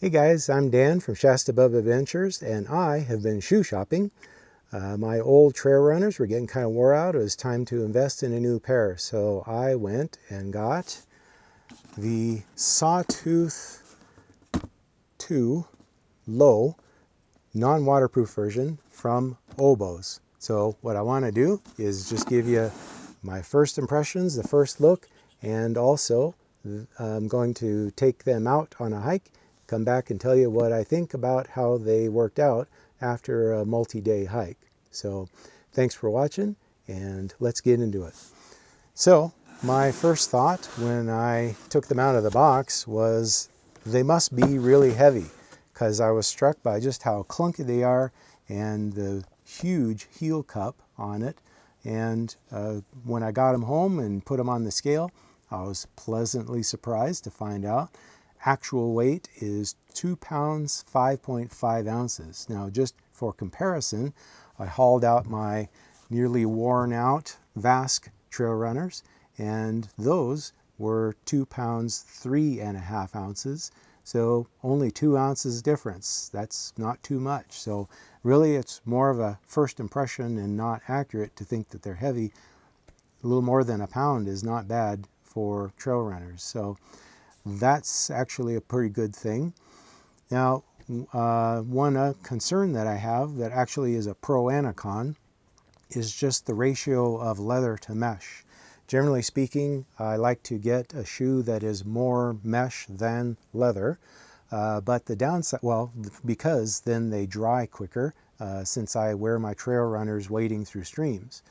Hey guys, I'm Dan from ShastaBubba Adventures, and I have been shoe shopping. My old trail runners were getting kind of wore out. It was time to invest in a new pair, so I went and got the Sawtooth II Low non-waterproof version from Oboz. So what I want to do is just give you my first impressions, the first look, and also I'm going to take them out on a hike, come back and tell you what I think about how they worked out after a multi-day hike. So thanks for watching, and let's get into it. So my first thought when I took them out of the box was they must be really heavy, because I was struck by just how clunky they are and the huge heel cup on it. And when I got them home and put them on the scale, I was pleasantly surprised to find out actual weight is 2 pounds 5.5 ounces. Now, just for comparison, I hauled out my nearly worn out Vask trail runners, and those were 2 pounds 3.5 ounces. So only 2 ounces difference. That's not too much. So really it's more of a first impression and not accurate to think that they're heavy. A little more than a pound is not bad for trail runners. So that's actually a pretty good thing. Now, one concern that I have that actually is a pro and a con is just the ratio of leather to mesh. Generally speaking, I like to get a shoe that is more mesh than leather, but the downside, well, because then they dry quicker since I wear my trail runners wading through streams.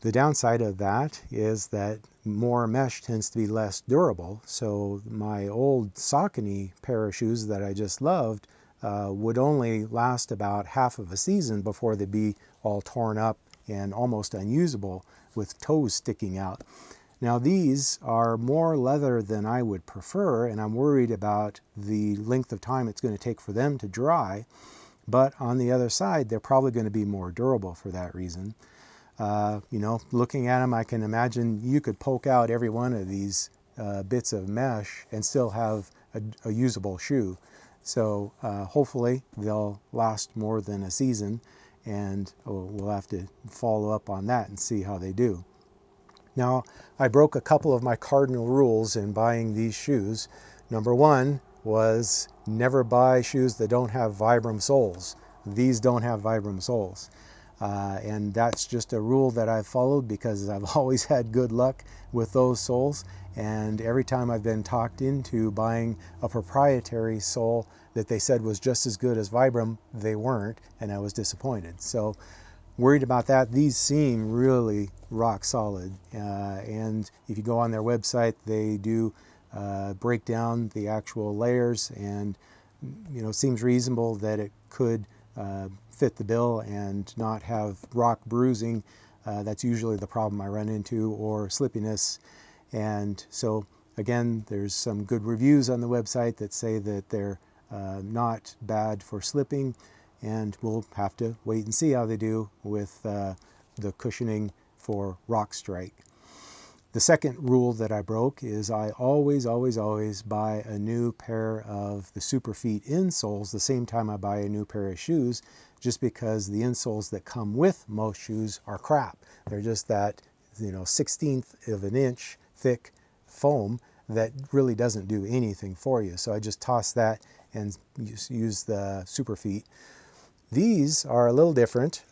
The downside of that is that more mesh tends to be less durable. So my old Saucony pair of shoes that I just loved would only last about half of a season before they'd be all torn up and almost unusable with toes sticking out. Now these are more leather than I would prefer, and I'm worried about the length of time it's going to take for them to dry. But on the other side, they're probably going to be more durable for that reason. You know, looking at them, I can imagine you could poke out every one of these bits of mesh and still have a usable shoe. So hopefully they'll last more than a season, and we'll have to follow up on that and see how they do. Now, I broke a couple of my cardinal rules in buying these shoes. Number one was never buy shoes that don't have Vibram soles. These don't have Vibram soles. And that's just a rule that I've followed because I've always had good luck with those soles, and every time I've been talked into buying a proprietary sole that they said was just as good as Vibram, they weren't, and I was disappointed. So worried about that. These seem really rock solid, and if you go on their website, they do break down the actual layers, and you know, it seems reasonable that it could fit the bill and not have rock bruising. That's usually the problem I run into, or slippiness. And so again, there's some good reviews on the website that say that they're not bad for slipping, and we'll have to wait and see how they do with the cushioning for rock strike. The second rule that I broke is I always buy a new pair of the Superfeet insoles the same time I buy a new pair of shoes, just because the insoles that come with most shoes are crap. They're just that, you know, 1/16 of an inch thick foam that really doesn't do anything for you. So I just toss that and use the Superfeet. These are a little different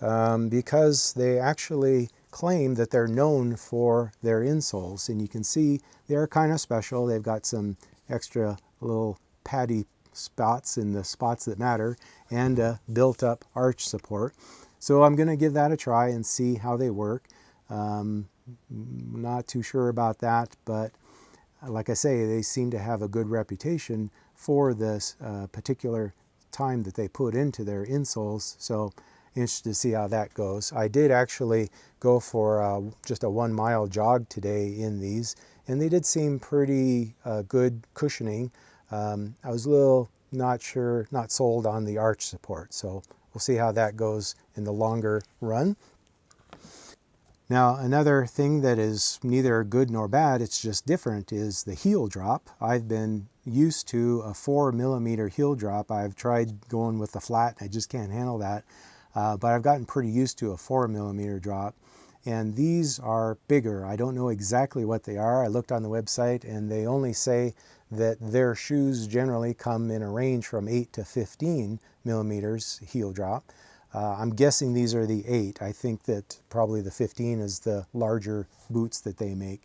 because they actually claim that they're known for their insoles, and you can see they're kind of special. They've got some extra little patty spots in the spots that matter, and a built-up arch support. So I'm going to give that a try and see how they work. Not too sure about that, but like I say, they seem to have a good reputation for this particular time that they put into their insoles. So interested to see how that goes. I did actually go for just a 1 mile jog today in these, and they did seem pretty good cushioning. I was a little not sold on the arch support, so we'll see how that goes in the longer run. Now, another thing that is neither good nor bad, it's just different, is the heel drop. I've been used to a 4mm heel drop. I've tried going with the flat, I just can't handle that. But I've gotten pretty used to a 4mm drop. And these are bigger. I don't know exactly what they are. I looked on the website and they only say that their shoes generally come in a range from 8 to 15 millimeters heel drop. I'm guessing these are the 8. I think that probably the 15 is the larger boots that they make.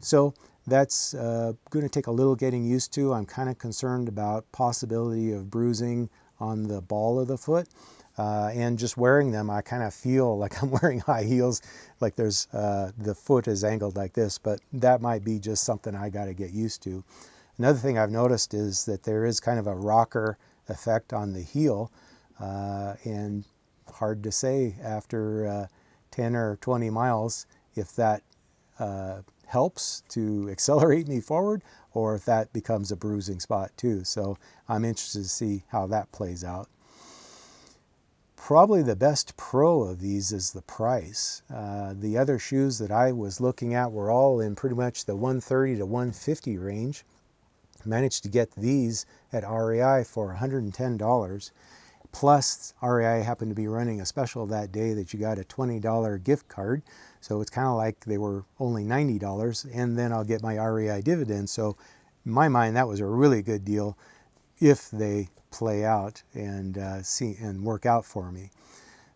So that's going to take a little getting used to. I'm kind of concerned about possibility of bruising on the ball of the foot. And just wearing them, I kind of feel like I'm wearing high heels, like there's the foot is angled like this, but that might be just something I got to get used to. Another thing I've noticed is that there is kind of a rocker effect on the heel, and hard to say after 10 or 20 miles if that helps to accelerate me forward or if that becomes a bruising spot too. So I'm interested to see how that plays out. Probably the best pro of these is the price. The other shoes that I was looking at were all in pretty much the $130 to $150 range. I managed to get these at REI for $110. Plus, REI happened to be running a special that day that you got a $20 gift card. So it's kind of like they were only $90, and then I'll get my REI dividend. So in my mind, that was a really good deal if they play out and work out for me.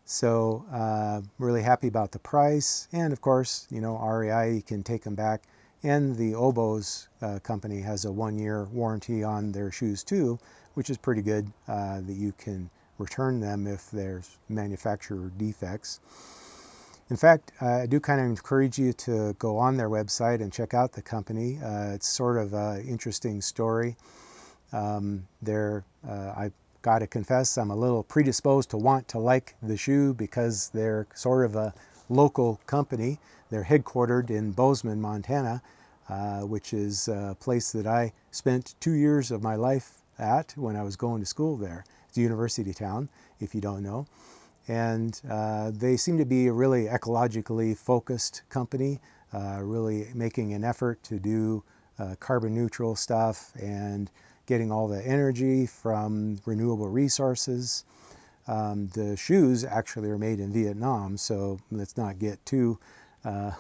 So really happy about the price, and of course, you know, REI, you can take them back, and the Oboz company has a 1-year warranty on their shoes too, which is pretty good, that you can return them if there's manufacturer defects. In fact, I do kind of encourage you to go on their website and check out the company. It's sort of an interesting story. I've got to confess, I'm a little predisposed to want to like the shoe because they're sort of a local company. They're headquartered in Bozeman, Montana, which is a place that I spent 2 years of my life at when I was going to school there. It's a university town, if you don't know. And they seem to be a really ecologically focused company, really making an effort to do carbon neutral stuff and getting all the energy from renewable resources. The shoes actually are made in Vietnam, so let's not get too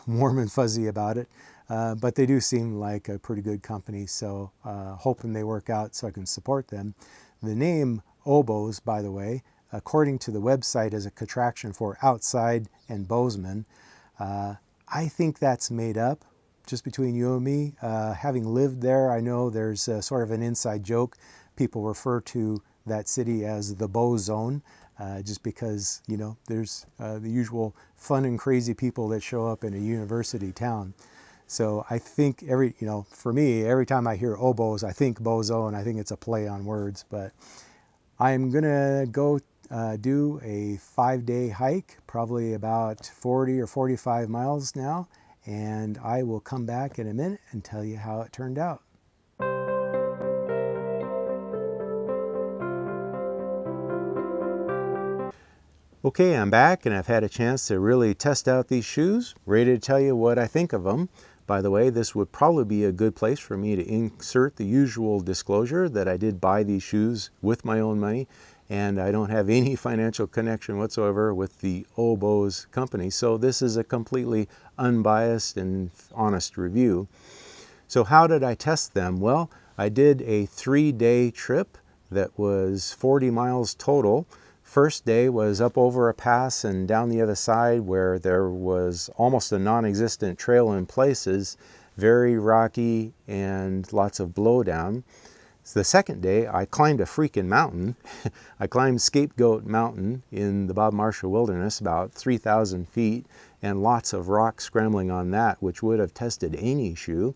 warm and fuzzy about it. But they do seem like a pretty good company, so hoping they work out so I can support them. The name Oboz, by the way, according to the website, is a contraction for outside and Bozeman. I think that's made up, just between you and me. Having lived there, I know there's sort of an inside joke. People refer to that city as the Bow Zone, just because, you know, there's the usual fun and crazy people that show up in a university town. So I think for me, every time I hear Oboz, I think Bow Zone. I think it's a play on words, but I'm gonna go do a 5-day hike, probably about 40 or 45 miles now, and I will come back in a minute and tell you how it turned out. Okay, I'm back and I've had a chance to really test out these shoes, ready to tell you what I think of them. By the way, this would probably be a good place for me to insert the usual disclosure that I did buy these shoes with my own money, and I don't have any financial connection whatsoever with the Oboz company. So this is a completely unbiased and honest review. So how did I test them? Well, I did a 3-day trip that was 40 miles total. First day was up over a pass and down the other side where there was almost a non-existent trail in places, very rocky and lots of blowdown. So the second day, I climbed a freaking mountain. I climbed Scapegoat Mountain in the Bob Marshall Wilderness, about 3,000 feet, and lots of rock scrambling on that, which would have tested any shoe.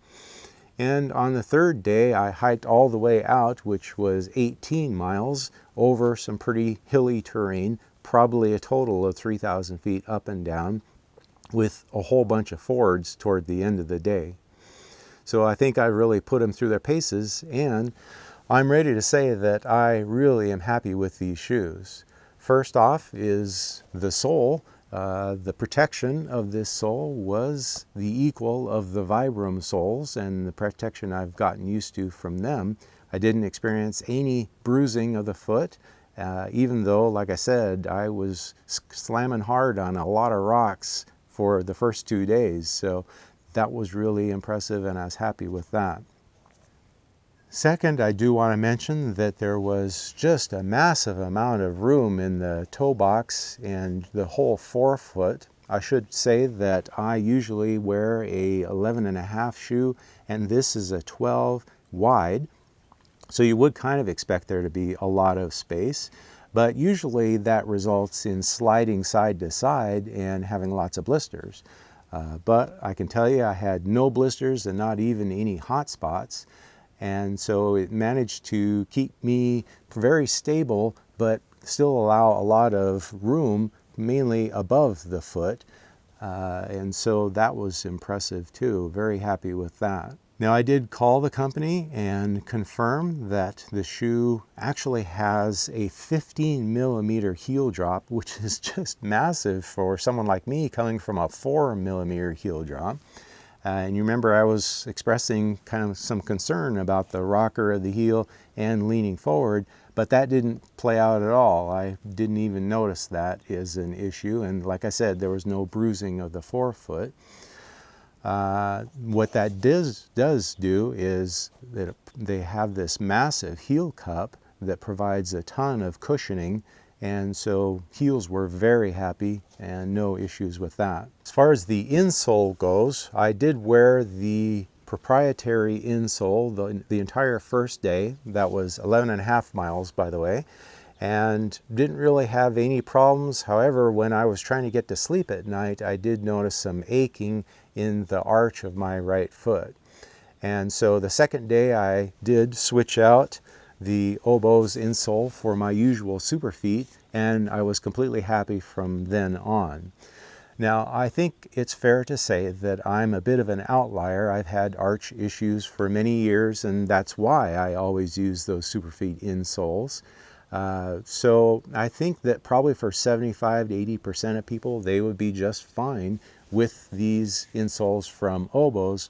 And on the third day, I hiked all the way out, which was 18 miles over some pretty hilly terrain, probably a total of 3,000 feet up and down, with a whole bunch of fords toward the end of the day. So I think I really put them through their paces, and I'm ready to say that I really am happy with these shoes. First off is the sole. The protection of this sole was the equal of the Vibram soles and the protection I've gotten used to from them. I didn't experience any bruising of the foot, even though, like I said, I was slamming hard on a lot of rocks for the first 2 days. So that was really impressive, and I was happy with that. Second, I do want to mention that there was just a massive amount of room in the toe box and the whole forefoot. I should say that I usually wear a 11.5 shoe, and this is a 12 wide. So you would kind of expect there to be a lot of space, but usually that results in sliding side to side and having lots of blisters. But I can tell you I had no blisters and not even any hot spots. And so it managed to keep me very stable, but still allow a lot of room, mainly above the foot. And so that was impressive too. Very happy with that. Now I did call the company and confirm that the shoe actually has a 15mm heel drop, which is just massive for someone like me coming from a 4mm heel drop. And you remember I was expressing kind of some concern about the rocker of the heel and leaning forward, but that didn't play out at all. I didn't even notice that as an issue, and like I said, there was no bruising of the forefoot. What that does do is that they have this massive heel cup that provides a ton of cushioning, and so heels were very happy and no issues with that. As far as the insole goes, I did wear the proprietary insole the entire first day. That was 11.5 miles, by the way, and didn't really have any problems. However, when I was trying to get to sleep at night, I did notice some aching in the arch of my right foot. And so the second day I did switch out the Oboz insole for my usual super feet, and I was completely happy from then on. Now, I think it's fair to say that I'm a bit of an outlier. I've had arch issues for many years, and that's why I always use those super feet insoles. So I think that probably for 75 to 80% of people, they would be just fine with these insoles from Oboz.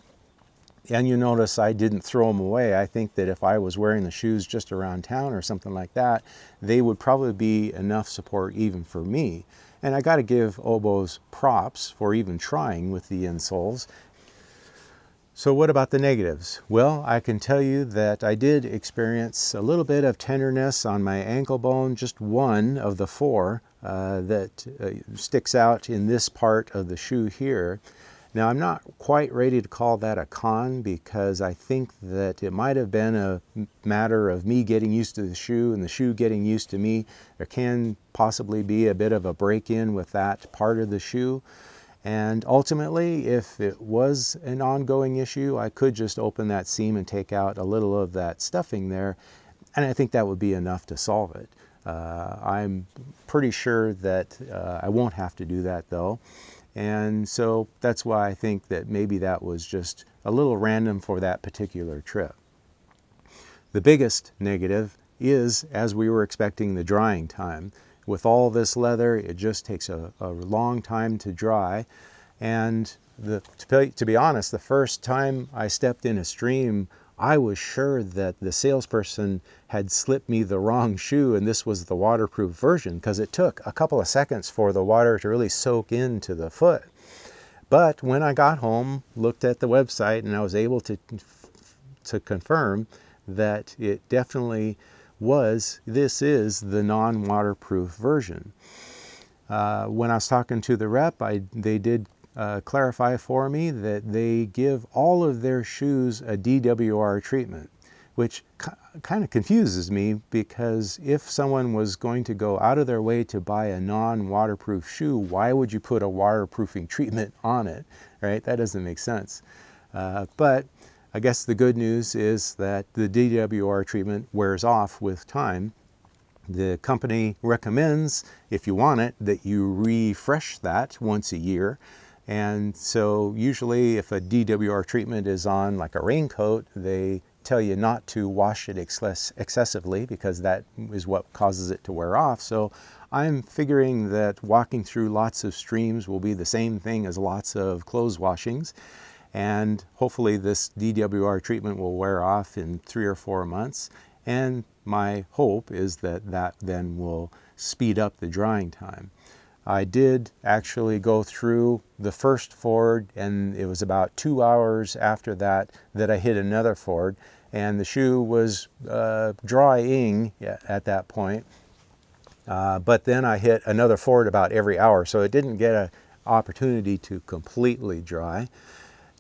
And you notice I didn't throw them away. I think that if I was wearing the shoes just around town or something like that, they would probably be enough support even for me. And I got to give Oboz props for even trying with the insoles. So what about the negatives? Well, I can tell you that I did experience a little bit of tenderness on my ankle bone, just one of the four that sticks out in this part of the shoe here. Now, I'm not quite ready to call that a con, because I think that it might have been a matter of me getting used to the shoe and the shoe getting used to me. There can possibly be a bit of a break-in with that part of the shoe. And ultimately, if it was an ongoing issue, I could just open that seam and take out a little of that stuffing there, and I think that would be enough to solve it. I'm pretty sure that I won't have to do that though. And so that's why I think that maybe that was just a little random for that particular trip. The biggest negative is, as we were expecting, the drying time. With all this leather, it just takes a long time to dry. And to be honest, the first time I stepped in a stream, I was sure that the salesperson had slipped me the wrong shoe and this was the waterproof version, because it took a couple of seconds for the water to really soak into the foot. But when I got home, looked at the website, and I was able to confirm that it definitely this is the non-waterproof version. When I was talking to the rep, they did clarify for me that they give all of their shoes a DWR treatment, which kind of confuses me, because if someone was going to go out of their way to buy a non-waterproof shoe, why would you put a waterproofing treatment on it, right? That doesn't make sense. But I guess the good news is that the DWR treatment wears off with time. The company recommends, if you want it, that you refresh that once a year. And so usually if a DWR treatment is on like a raincoat, they tell you not to wash it excessively, because that is what causes it to wear off. So I'm figuring that walking through lots of streams will be the same thing as lots of clothes washings. And hopefully this DWR treatment will wear off in 3 or 4 months. And my hope is that that then will speed up the drying time. I did actually go through the first ford, and it was about 2 hours after that that I hit another ford, and the shoe was drying at that point. But then I hit another ford about every hour, so it didn't get an opportunity to completely dry.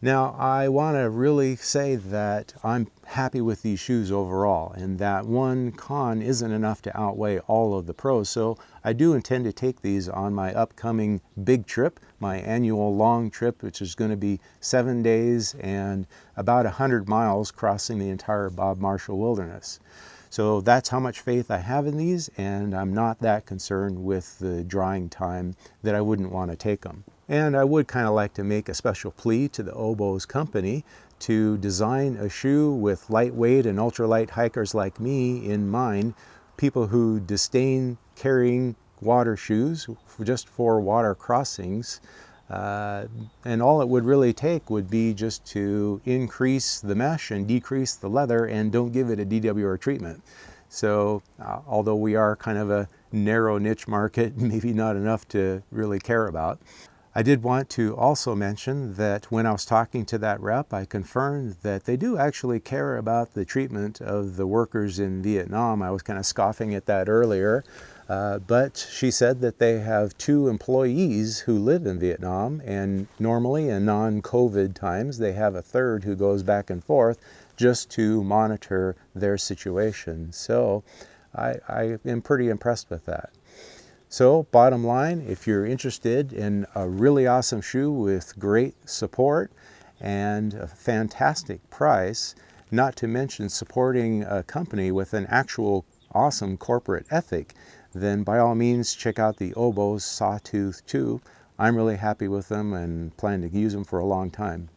Now, I want to really say that I'm happy with these shoes overall, and that one con isn't enough to outweigh all of the pros. So I do intend to take these on my upcoming big trip, my annual long trip, which is going to be 7 days and about 100 miles crossing the entire Bob Marshall Wilderness. So that's how much faith I have in these, and I'm not that concerned with the drying time that I wouldn't want to take them. And I would kind of like to make a special plea to the Oboz company to design a shoe with lightweight and ultralight hikers like me in mind, people who disdain carrying water shoes just for water crossings. And all it would really take would be just to increase the mesh and decrease the leather, and don't give it a DWR treatment. So although we are kind of a narrow niche market, maybe not enough to really care about. I did want to also mention that when I was talking to that rep, I confirmed that they do actually care about the treatment of the workers in Vietnam. I was kind of scoffing at that earlier, but she said that they have 2 employees who live in Vietnam, and normally in non-COVID times they have a 3rd who goes back and forth just to monitor their situation. So I am pretty impressed with that. So bottom line, if you're interested in a really awesome shoe with great support and a fantastic price, not to mention supporting a company with an actual awesome corporate ethic, then by all means check out the Oboz Sawtooth II. I'm really happy with them and plan to use them for a long time.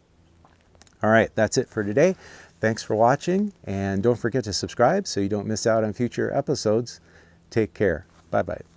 All right, that's it for today. Thanks for watching, and don't forget to subscribe so you don't miss out on future episodes. Take care. Bye-bye.